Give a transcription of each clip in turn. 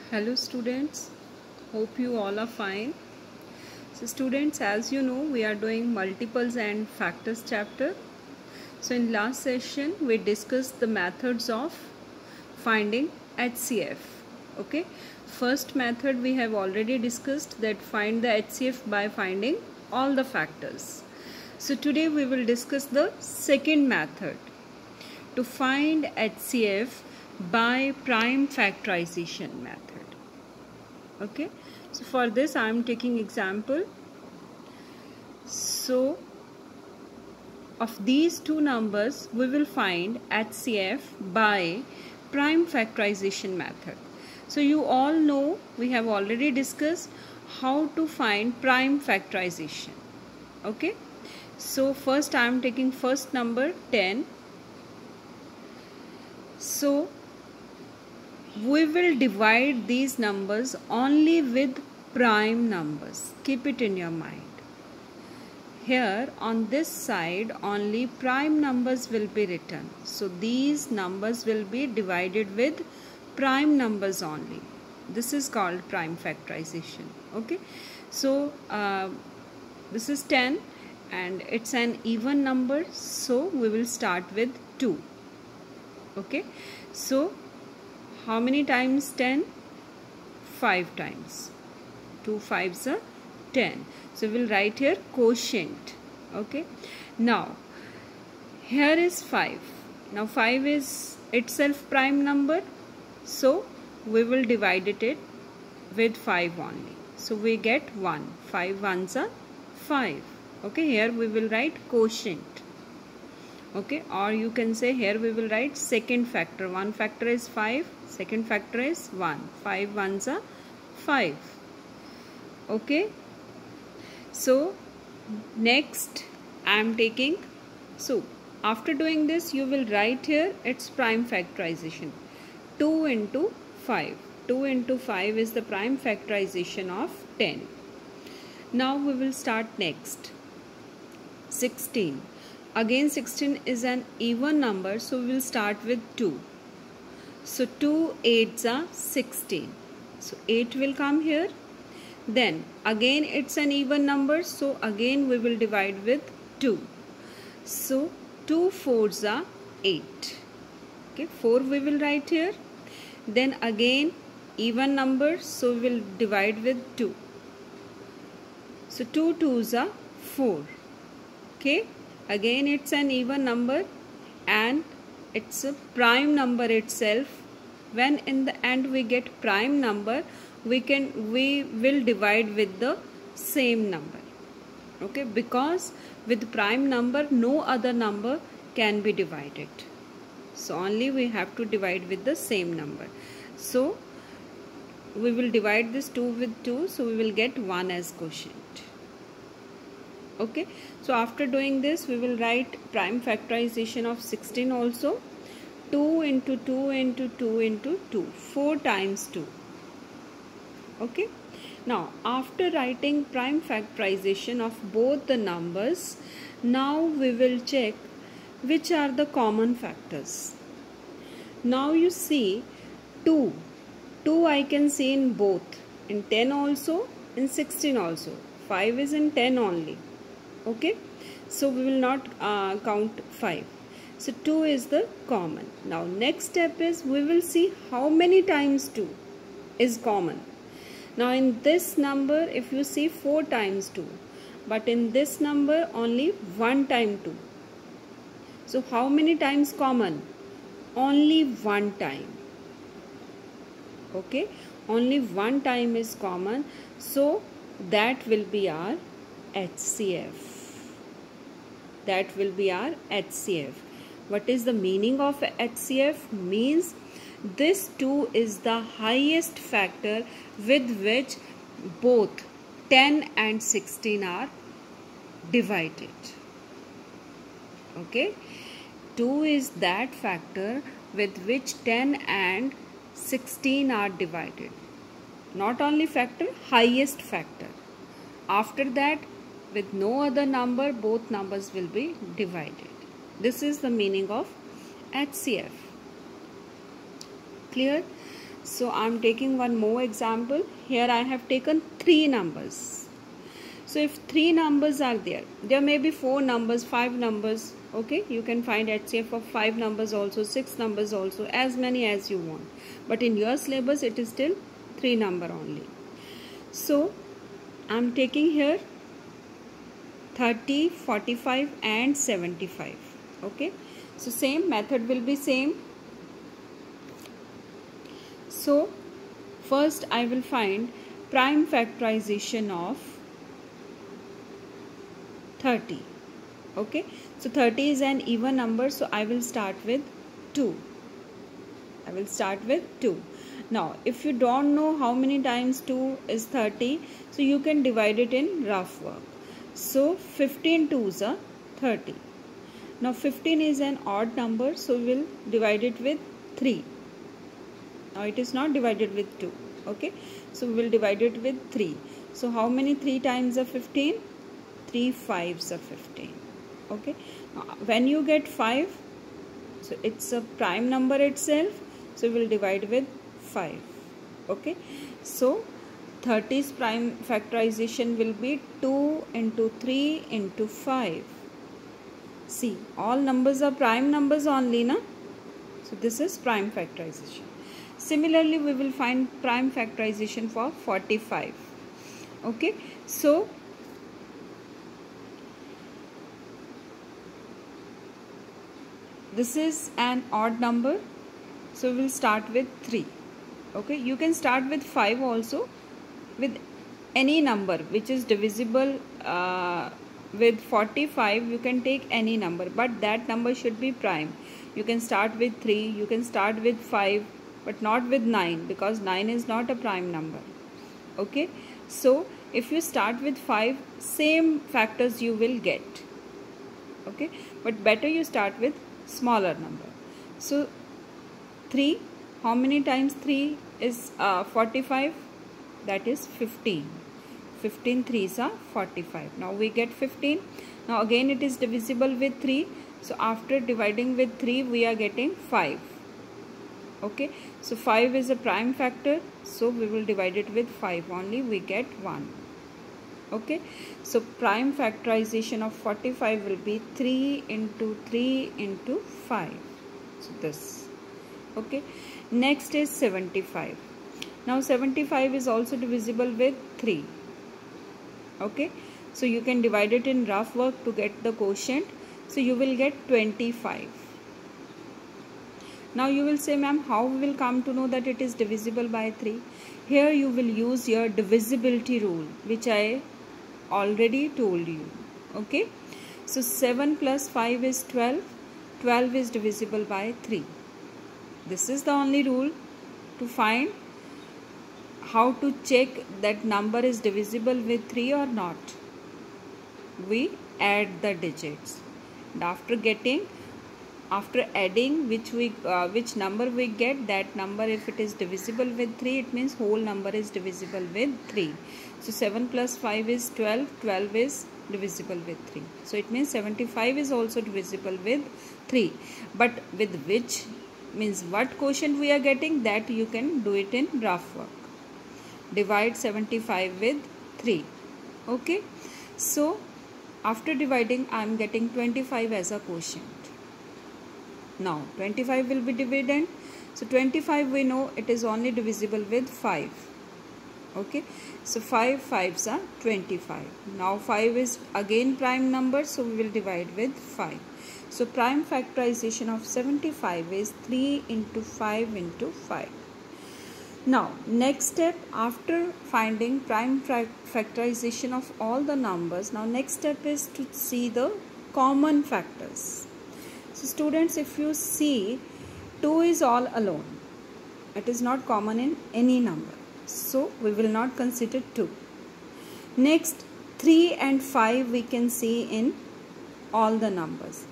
Hello students, hope you all are fine. So students, as you know, we are doing multiples and factors chapter. So in last session we discussed the methods of finding HCF. Okay, first method we have already discussed, that find the HCF by finding all the factors. So today we will discuss the second method, to find HCF by prime factorization method. Okay, so for this I am taking example. So of these two numbers we will find HCF by prime factorization method. So you all know, we have already discussed how to find prime factorization. Okay, so first I am taking first number 10. So we will divide these numbers only with prime numbers. Keep it in your mind. Here on this side only prime numbers will be written. So these numbers will be divided with prime numbers only. This is called prime factorization. Okay. So this is 10 and it's an even number. So we will start with 2. Okay. So how many times 10? 5 times. 2 5s are 10. So we will write here quotient. Okay. Now here is 5. Now 5 is itself prime number. So we will divide it with 5 only. So we get 1. 5 ones are 5. Okay. Here we will write quotient. Okay, or you can say here we will write second factor. One factor is 5, second factor is 1. 5 ones are 5. Okay, so next I am taking, so after doing this you will write here its prime factorization. 2 into 5. 2 into 5 is the prime factorization of 10. Now we will start next. 16. Again 16 is an even number, so we will start with 2. So 2 8s are 16. So 8 will come here. Then again it's an even number, so again we will divide with 2. So 2 4s are 8. Okay, 4 we will write here. Then again even number, so we will divide with 2. So 2 2s are 4. Okay. Again it's an even number and it's a prime number itself. When in the end we get prime number, we will divide with the same number. Okay, because with prime number no other number can be divided. So only we have to divide with the same number. So we will divide this 2 with 2, so we will get 1 as quotient. Okay, so after doing this we will write prime factorization of 16 also. 2 into 2 into 2 into 2, 4 times 2. Okay, now after writing prime factorization of both the numbers, now we will check which are the common factors. Now you see 2 I can see in both, in 10 also, in 16 also. 5 is in 10 only. Okay, so we will not count 5. So 2 is the common. Now next step is we will see how many times 2 is common. Now in this number if you see 4 times 2, but in this number only 1 time 2. So how many times common? Only 1 time. Okay, only 1 time is common. So that will be our HCF. That will be our HCF. What is the meaning of HCF? Means this 2 is the highest factor with which both 10 and 16 are divided. Okay, 2 is that factor with which 10 and 16 are divided. Not only factor, highest factor. After that, with no other number, both numbers will be divided. This is the meaning of HCF. Clear? So I am taking one more example. Here I have taken 3 numbers. So if 3 numbers are there may be 4 numbers, 5 numbers. Okay, you can find HCF of 5 numbers also, 6 numbers also, as many as you want. But in your syllabus it is still 3 number only. So I am taking here 30, 45 and 75. Okay, so same method will be same. So first I will find prime factorization of 30. Okay, so 30 is an even number, so I will start with 2. I will start with 2. Now if you don't know how many times 2 is 30, so you can divide it in rough work. So 15 2s are 30. Now 15 is an odd number, so we will divide it with 3. Now it is not divided with 2. Okay, so we will divide it with 3. So how many 3 times are 15? 3 5s are 15. Okay, now when you get 5, so it's a prime number itself, so we will divide with 5. Okay, so 30's prime factorization will be 2 into 3 into 5. See, all numbers are prime numbers only, na? So this is prime factorization. Similarly, we will find prime factorization for 45. Okay, so this is an odd number, so we will start with 3. Okay, you can start with 5 also, with any number which is divisible with 45. You can take any number, but that number should be prime. You can start with 3, you can start with 5, but not with 9, because 9 is not a prime number. Okay, so if you start with 5, same factors you will get. Okay, but better you start with smaller number. So 3, how many times 3 is 45? That is 15. 15 3s are 45. Now we get 15. Now again it is divisible with 3. So after dividing with 3, we are getting 5. Okay, so 5 is a prime factor, so we will divide it with 5 only. We get 1. Okay, so prime factorization of 45 will be 3 into 3 into 5. So this. Okay, next is 75. Now 75 is also divisible with 3. Okay, so you can divide it in rough work to get the quotient. So you will get 25. Now you will say, ma'am, how we will come to know that it is divisible by 3? Here you will use your divisibility rule, which I already told you. Okay, so 7 plus 5 is 12. 12 is divisible by 3. This is the only rule to find how to check that number is divisible with 3 or not. We add the digits, and after adding which number we get, that number, if it is divisible with 3, it means whole number is divisible with 3. So 7 plus 5 is 12. 12 is divisible with 3. So it means 75 is also divisible with 3. But with which means what quotient we are getting, that you can do it in rough work. Divide 75 with 3. Okay, so after dividing, I am getting 25 as a quotient. Now 25 will be dividend. So 25 we know it is only divisible with 5. Okay, so 5 5s are 25. Now 5 is again prime number, so we will divide with 5. So prime factorization of 75 is 3 into 5 into 5. Now next step, after finding prime factorization of all the numbers, now next step is to see the common factors. So students, if you see, 2 is all alone. It is not common in any number, so we will not consider 2. Next, 3 and 5 we can see in all the numbers.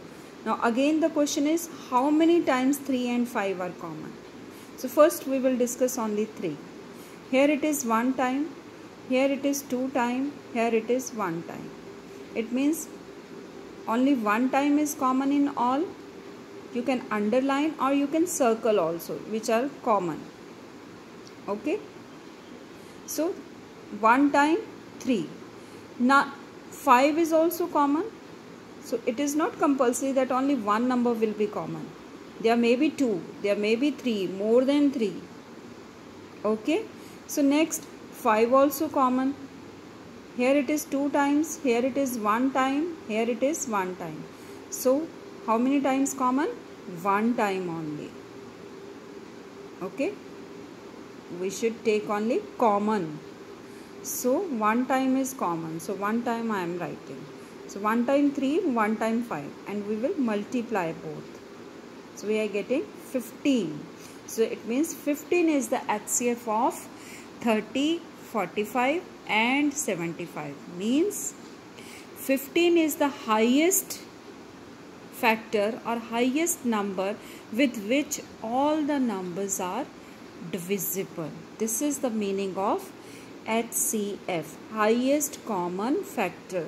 Now again the question is, how many times 3 and 5 are common? So first we will discuss only 3. Here it is 1 time, here it is 2 time, here it is 1 time. It means only 1 time is common in all. You can underline or you can circle also, which are common. Okay, so 1 time 3. Now 5 is also common, so it is not compulsory that only one number will be common. There may be 2, there may be 3, more than 3. Okay, so next 5 also common. Here it is 2 times, here it is 1 time, here it is 1 time. So how many times common? 1 time only. Okay, we should take only common. So 1 time is common. So 1 time I am writing. So 1 time 3, 1 time 5, and we will multiply both. So we are getting 15. So it means 15 is the HCF of 30, 45 and 75. Means 15 is the highest factor or highest number with which all the numbers are divisible. This is the meaning of HCF, highest common factor.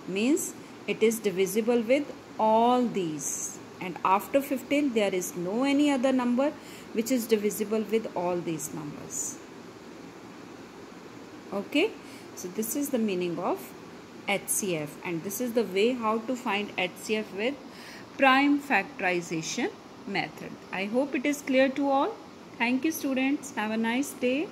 Means it is divisible with all these, and after 15 there is no any other number which is divisible with all these numbers. Okay, so this is the meaning of HCF, and this is the way how to find HCF with prime factorization method. I hope it is clear to all. Thank you students. Have a nice day.